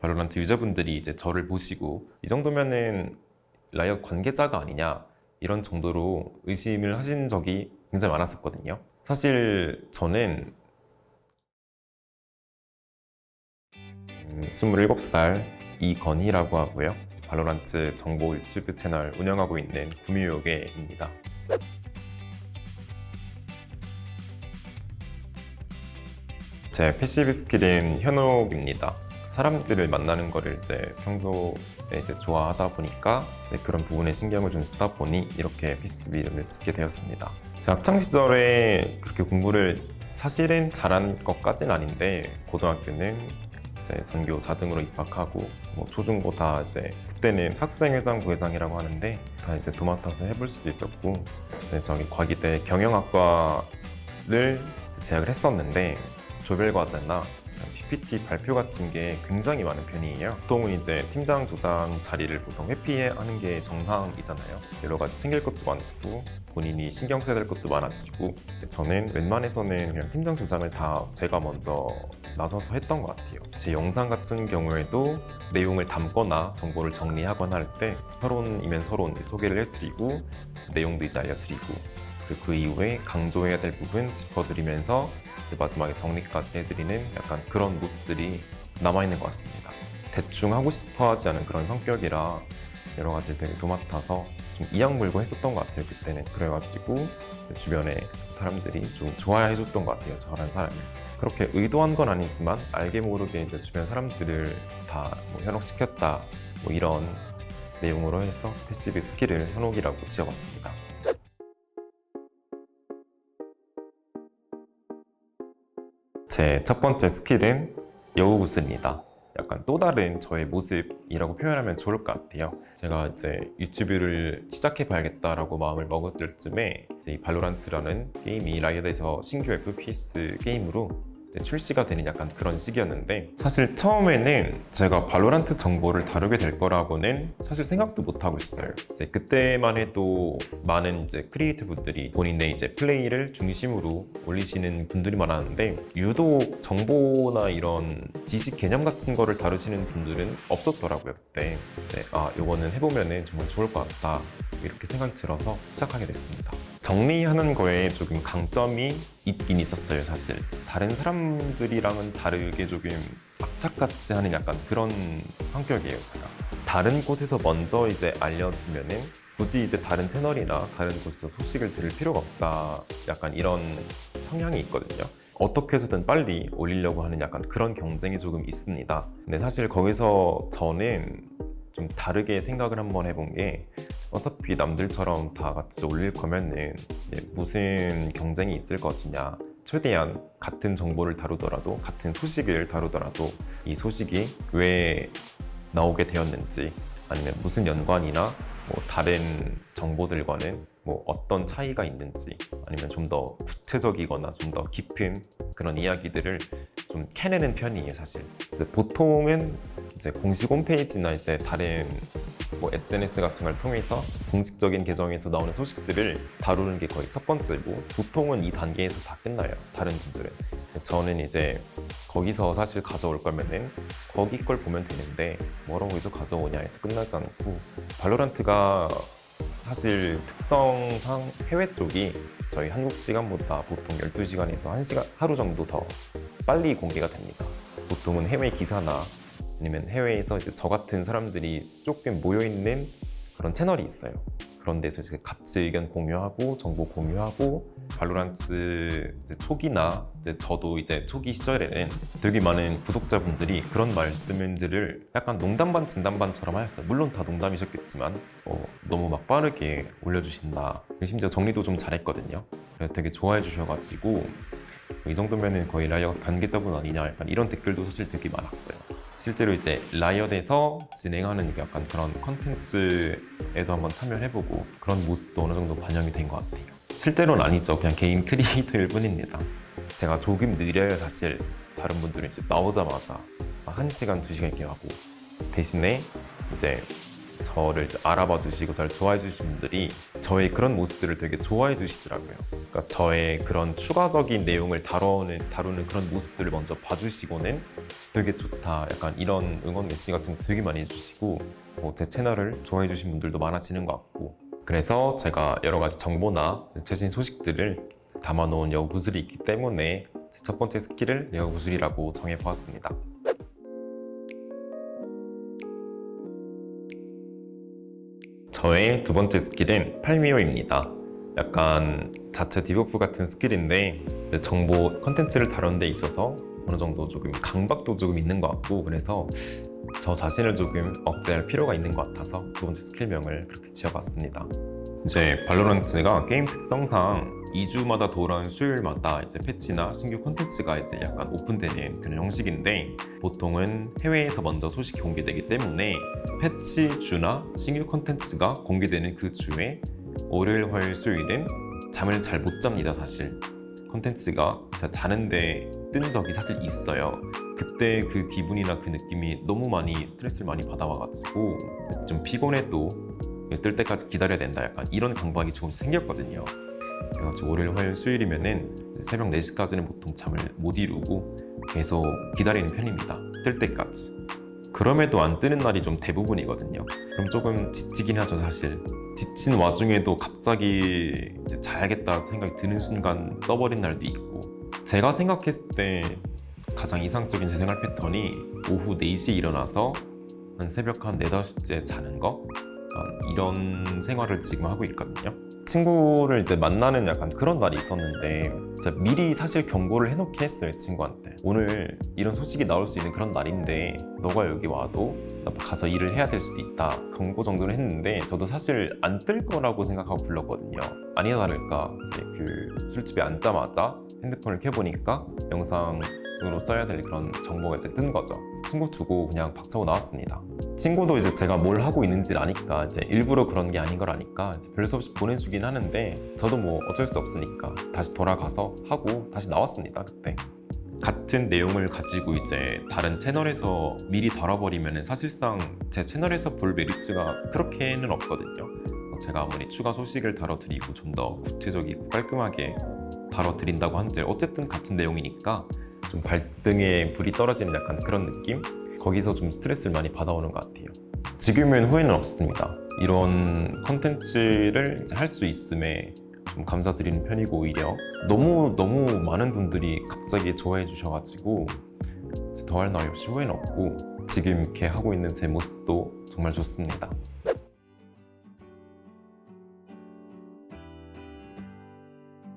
발로란트 유저분들이 이제 저를 보시고 이 정도면은 라이엇 관계자가 아니냐 이런 정도로 의심을 하신 적이 굉장히 많았었거든요. 사실 저는 27살 이건희라고 하고요. 발로란트 정보 유튜브 채널 운영하고 있는 구미호계입니다. 제 패시브 스킬은 현혹입니다. 사람들을 만나는 거를 이제 평소에 이제 좋아하다 보니까 이제 그런 부분에 신경을 좀 쓰다 보니 이렇게 패시브 이름을 짓게 되었습니다. 제 학창 시절에 그렇게 공부를 사실은 잘한 것까진 아닌데 고등학교는 이제 전교 4등으로 입학하고 뭐 초중고 다 이제 그때는 학생회장 부회장이라고 하는데 다 이제 도맡아서 해볼 수도 있었고 이제 저기 과기대 경영학과를 이제 재학을 했었는데 조별과제나 PPT 발표 같은 게 굉장히 많은 편이에요. 보통은 이제 팀장, 조장 자리를 보통 회피하는 게 정상이잖아요. 여러 가지 챙길 것도 많고 본인이 신경 써야 될 것도 많아지고 저는 웬만해서는 그냥 팀장, 조장을 다 제가 먼저 나서서 했던 것 같아요. 제 영상 같은 경우에도 내용을 담거나 정보를 정리하거나 할 때 서론이면 서론 소개를 해드리고 내용도 이제 알려드리고 그리고 그 이후에 강조해야 될 부분 짚어드리면서 이제 마지막에 정리까지 해드리는 약간 그런 모습들이 남아있는 것 같습니다. 대충 하고 싶어 하지 않은 그런 성격이라 여러 가지 되게 도맡아서 좀 이악물고 했었던 것 같아요. 그때는 그래가지고 주변에 사람들이 좀 좋아해줬던 것 같아요. 저런 사람을. 그렇게 의도한 건 아니지만 알게 모르게 이제 주변 사람들을 다 뭐 현혹시켰다 뭐 이런 내용으로 해서 패시브 스킬을 현혹이라고 지어봤습니다. 제 첫 번째 스킬은 여우구슬입니다. 약간 또 다른 저의 모습이라고 표현하면 좋을 것 같아요. 제가 이제 유튜브를 시작해봐야겠다라고 마음을 먹었을 쯤에 이 발로란트라는 게임이 라이엇에서 신규 FPS 게임으로 출시가 되는 약간 그런 시기였는데 사실 처음에는 제가 발로란트 정보를 다루게 될 거라고는 사실 생각도 못 하고 있어요. 이제 그때만 해도 많은 이제 크리에이터 분들이 본인의 이제 플레이를 중심으로 올리시는 분들이 많았는데 유독 정보나 이런 지식 개념 같은 거를 다루시는 분들은 없었더라고요. 그때 이제 요거는 해보면은 정말 좋을 것 같다 이렇게 생각이 들어서 시작하게 됐습니다. 정리하는 거에 조금 강점이 있긴 있었어요. 사실 다른 사람들이랑은 다르게 조금 악착같이 하는 약간 그런 성격이에요. 제가 다른 곳에서 먼저 이제 알려지면은 굳이 이제 다른 채널이나 다른 곳에서 소식을 들을 필요가 없다 약간 이런 성향이 있거든요. 어떻게 해서든 빨리 올리려고 하는 약간 그런 경쟁이 조금 있습니다. 근데 사실 거기서 저는 좀 다르게 생각을 한번 해본 게 어차피 남들처럼 다 같이 올릴 거면은 무슨 경쟁이 있을 것이냐, 최대한 같은 정보를 다루더라도 같은 소식을 다루더라도 이 소식이 왜 나오게 되었는지 아니면 무슨 연관이나 뭐 다른 정보들과는 뭐 어떤 차이가 있는지 아니면 좀 더 구체적이거나 좀 더 깊은 그런 이야기들을 좀 캐내는 편이에요. 사실 이제 보통은 이제 공식 홈페이지나 이제 다른 뭐 SNS 같은 걸 통해서 공식적인 계정에서 나오는 소식들을 다루는 게 거의 첫 번째고 보통은 이 단계에서 다 끝나요. 다른 분들은. 저는 이제 거기서 사실 가져올 거면은 거기 걸 보면 되는데 뭐라고 여기서 가져오냐 해서 끝나지 않고 발로란트가 사실 특성상 해외 쪽이 저희 한국 시간보다 보통 12시간에서 1시간 하루 정도 더 빨리 공개가 됩니다. 보통은 해외 기사나 아니면 해외에서 이제 저 같은 사람들이 조금 모여있는 그런 채널이 있어요. 그런 데서 이제 같이 의견 공유하고 정보 공유하고 발로란트 초기나 이제 저도 이제 초기 시절에는 되게 많은 구독자분들이 그런 말씀들을 약간 농담 반 진담 반처럼 하셨어요. 물론 다 농담이셨겠지만 너무 막 빠르게 올려주신다. 심지어 정리도 좀 잘했거든요. 그래서 되게 좋아해 주셔가지고 이 정도면은 거의 라이엇 관계자분 아니냐 약간 이런 댓글도 사실 되게 많았어요. 실제로 이제 라이엇에서 진행하는 약간 그런 컨텐츠에도 한번 참여해보고 그런 모습도 어느 정도 반영이 된 것 같아요. 실제로는 아니죠. 그냥 개인 크리에이터일 뿐입니다. 제가 조금 느려요. 사실 다른 분들은 이제 나오자마자 1시간, 2시간 이렇게 하고 대신에 이제 저를 이제 알아봐 주시고 저를 좋아해 주시는 분들이 저의 그런 모습들을 되게 좋아해 주시더라고요. 그러니까 저의 그런 추가적인 내용을 다루는 그런 모습들을 먼저 봐주시고는 되게 좋다 약간 이런 응원 메시지 같은 거 되게 많이 해주시고 제 채널을 좋아해 주신 분들도 많아지는 것 같고 그래서 제가 여러 가지 정보나 최신 소식들을 담아놓은 여우 구슬이 있기 때문에 제 첫 번째 스킬을 여우 구슬이라고 정해보았습니다. 저의 두 번째 스킬은 팔미오입니다. 약간 자체 디버프 같은 스킬인데 정보 컨텐츠를 다루는 데 있어서 어느 정도 조금 강박도 조금 있는 것 같고 그래서 저 자신을 조금 억제할 필요가 있는 것 같아서 두 번째 스킬명을 그렇게 지어봤습니다. 이제 발로란트가 게임 특성상 2주마다 돌아오는 수요일마다 이제 패치나 신규 콘텐츠가 이제 약간 오픈되는 그런 형식인데 보통은 해외에서 먼저 소식이 공개되기 때문에 패치 주나 신규 콘텐츠가 공개되는 그 주에 월요일, 화요일, 수요일은 잠을 잘 못 잡니다. 사실 콘텐츠가 제가 자는데 뜬 적이 사실 있어요. 그때 그 기분이나 그 느낌이 너무 많이 스트레스를 많이 받아와가지고 좀 피곤해도 뜰 때까지 기다려야 된다 약간 이런 강박이 조금씩 생겼거든요. 그래가지고 월요일, 화요일, 수요일이면은 새벽 4시까지는 보통 잠을 못 이루고 계속 기다리는 편입니다. 뜰 때까지. 그럼에도 안 뜨는 날이 좀 대부분이거든요. 그럼 조금 지치긴 하죠 사실. 지친 와중에도 갑자기 이제 자야겠다 생각이 드는 순간 떠버린 날도 있고 제가 생각했을 때 가장 이상적인 제 생활 패턴이 오후 4시에 일어나서 한 새벽 한 4, 5시에 자는 거 이런 생활을 지금 하고 있거든요. 친구를 이제 만나는 약간 그런 날이 있었는데 제가 미리 사실 경고를 해놓긴 했어요. 친구한테 오늘 이런 소식이 나올 수 있는 그런 날인데 너가 여기 와도 가서 일을 해야 될 수도 있다 경고 정도는 했는데 저도 사실 안 뜰 거라고 생각하고 불렀거든요. 아니나 다를까 이제 그 술집에 앉자마자 핸드폰을 켜보니까 영상으로 써야 될 그런 정보가 이제 뜬 거죠. 친구 두고 그냥 박차고 나왔습니다. 친구도 이제 제가 뭘 하고 있는지를 아니까 이제 일부러 그런 게 아닌 걸 아니까 별 수 없이 보내주긴 하는데 저도 뭐 어쩔 수 없으니까 다시 돌아가서 하고 다시 나왔습니다. 그때 같은 내용을 가지고 이제 다른 채널에서 미리 다뤄버리면 사실상 제 채널에서 볼 메리트가 그렇게는 없거든요. 제가 아무리 추가 소식을 다뤄드리고 좀 더 구체적이고 깔끔하게 다뤄드린다고 한들 어쨌든 같은 내용이니까 좀 발등에 불이 떨어지는 약간 그런 느낌? 거기서 좀 스트레스를 많이 받아오는 것 같아요. 지금은 후회는 없습니다. 이런 컨텐츠를 할 수 있음에 좀 감사드리는 편이고 오히려 너무 많은 분들이 갑자기 좋아해 주셔가지고 더할 나위 없이 후회는 없고 지금 이렇게 하고 있는 제 모습도 정말 좋습니다.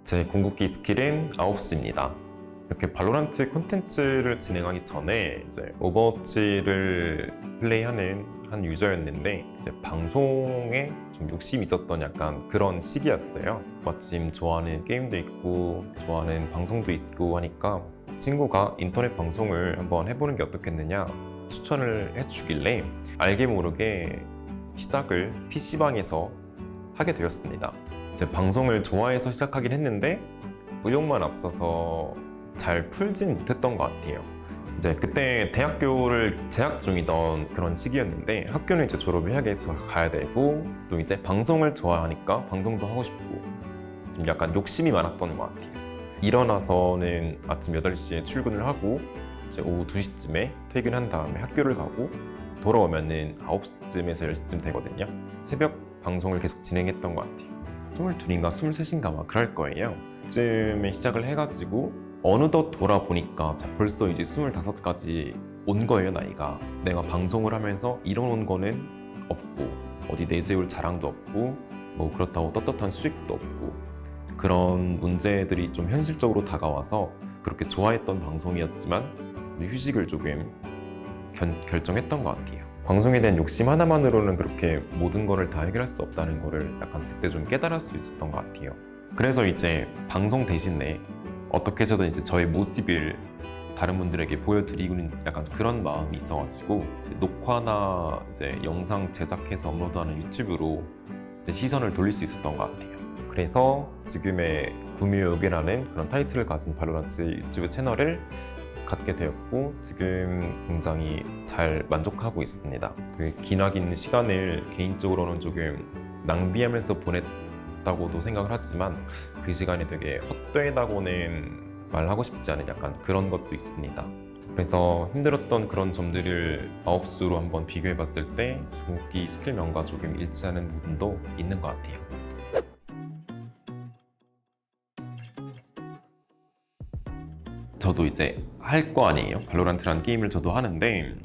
제 궁극기 스킬은 9시입니다. 이렇게 발로란트 콘텐츠를 진행하기 전에 이제 오버워치를 플레이하는 한 유저였는데 이제 방송에 좀 욕심이 있었던 약간 그런 시기였어요. 마침 좋아하는 게임도 있고 좋아하는 방송도 있고 하니까 친구가 인터넷 방송을 한번 해보는 게 어떻겠느냐 추천을 해주길래 알게 모르게 시작을 PC방에서 하게 되었습니다. 제 방송을 좋아해서 시작하긴 했는데 의욕만 앞서서 잘 풀진 못했던 것 같아요. 이제 그때 대학교를 재학 중이던 그런 시기였는데 학교는 이제 졸업을 해야 해서 가야 되고 또 이제 방송을 좋아하니까 방송도 하고 싶고 좀 약간 욕심이 많았던 것 같아요. 일어나서는 아침 8시에 출근을 하고 이제 오후 2시쯤에 퇴근한 다음에 학교를 가고 돌아오면은 9시쯤에서 10시쯤 되거든요. 새벽 방송을 계속 진행했던 것 같아요. 22인가 23인가 막 그럴 거예요. 쯤에 시작을 해가지고 어느덧 돌아보니까 벌써 이제 25까지 온 거예요. 나이가 내가 방송을 하면서 이뤄놓은 거는 없고 어디 내세울 자랑도 없고 뭐 그렇다고 떳떳한 수익도 없고 그런 문제들이 좀 현실적으로 다가와서 그렇게 좋아했던 방송이었지만 휴식을 조금 결정했던 것 같아요. 방송에 대한 욕심 하나만으로는 그렇게 모든 거를 다 해결할 수 없다는 거를 약간 그때 좀 깨달을 수 있었던 것 같아요. 그래서 이제 방송 대신에 어떻게 해서든 이제 저의 모습을 다른 분들에게 보여드리고는 약간 그런 마음이 있어가지고 녹화나 이제 영상 제작해서 업로드하는 유튜브로 시선을 돌릴 수 있었던 것 같아요. 그래서 지금의 구미호요괴라는 그런 타이틀을 가진 발로란트 유튜브 채널을 갖게 되었고 지금 굉장히 잘 만족하고 있습니다. 그 기나긴 시간을 개인적으로는 조금 낭비하면서 보냈다고도 생각을 하지만 그 시간이 되게 헛되다고는 말하고 싶지 않은 약간 그런 것도 있습니다. 그래서 힘들었던 그런 점들을 마법수로 한번 비교해 봤을 때 궁극기 스킬명과 조금 일치하는 부분도 있는 것 같아요. 저도 이제 할 거 아니에요. 발로란트라는 게임을 저도 하는데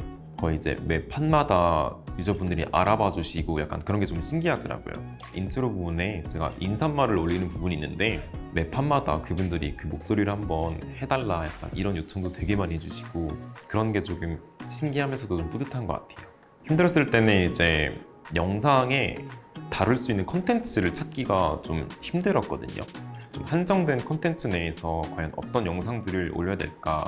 거의 이제 매 판마다 유저분들이 알아봐 주시고 약간 그런 게 좀 신기하더라고요. 인트로 부분에 제가 인사말을 올리는 부분이 있는데 매 판마다 그분들이 그 목소리를 한번 해달라 약간 이런 요청도 되게 많이 해주시고 그런 게 조금 신기하면서도 좀 뿌듯한 것 같아요. 힘들었을 때는 이제 영상에 다룰 수 있는 콘텐츠를 찾기가 좀 힘들었거든요. 좀 한정된 콘텐츠 내에서 과연 어떤 영상들을 올려야 될까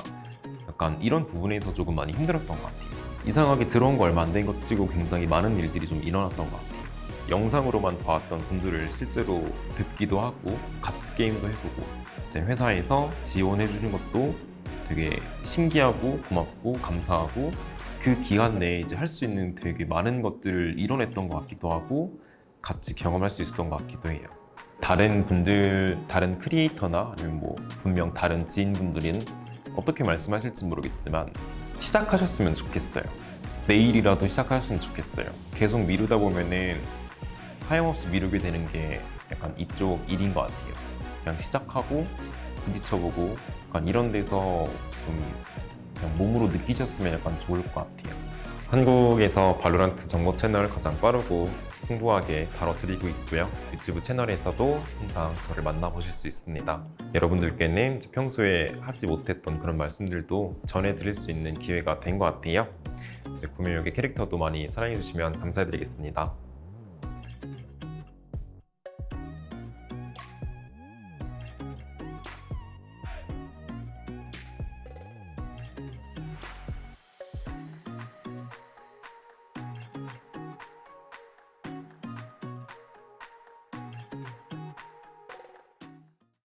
약간 이런 부분에서 조금 많이 힘들었던 것 같아요. 이상하게 들어온 거 얼마 안 된 것 치고 굉장히 많은 일들이 좀 일어났던 것 같아요. 영상으로만 봐왔던 분들을 실제로 뵙기도 하고 같이 게임도 해보고 이제 회사에서 지원해 주는 것도 되게 신기하고 고맙고 감사하고 그 기간 내에 이제 할 수 있는 되게 많은 것들을 이뤄냈던 것 같기도 하고 같이 경험할 수 있었던 것 같기도 해요. 다른 분들, 다른 크리에이터나 아니면 뭐 분명 다른 지인분들은 어떻게 말씀하실지 모르겠지만 시작하셨으면 좋겠어요. 내일이라도 시작하셨으면 좋겠어요. 계속 미루다 보면은 하염없이 미루게 되는 게 약간 이쪽 일인 것 같아요. 그냥 시작하고 부딪혀보고 약간 이런 데서 좀 그냥 몸으로 느끼셨으면 약간 좋을 것 같아요. 한국에서 발로란트 정보 채널을 가장 빠르고 풍부하게 다뤄드리고 있고요. 유튜브 채널에서도 항상 저를 만나보실 수 있습니다. 여러분들께는 평소에 하지 못했던 그런 말씀들도 전해드릴 수 있는 기회가 된 것 같아요. 구매역의 캐릭터도 많이 사랑해주시면 감사드리겠습니다.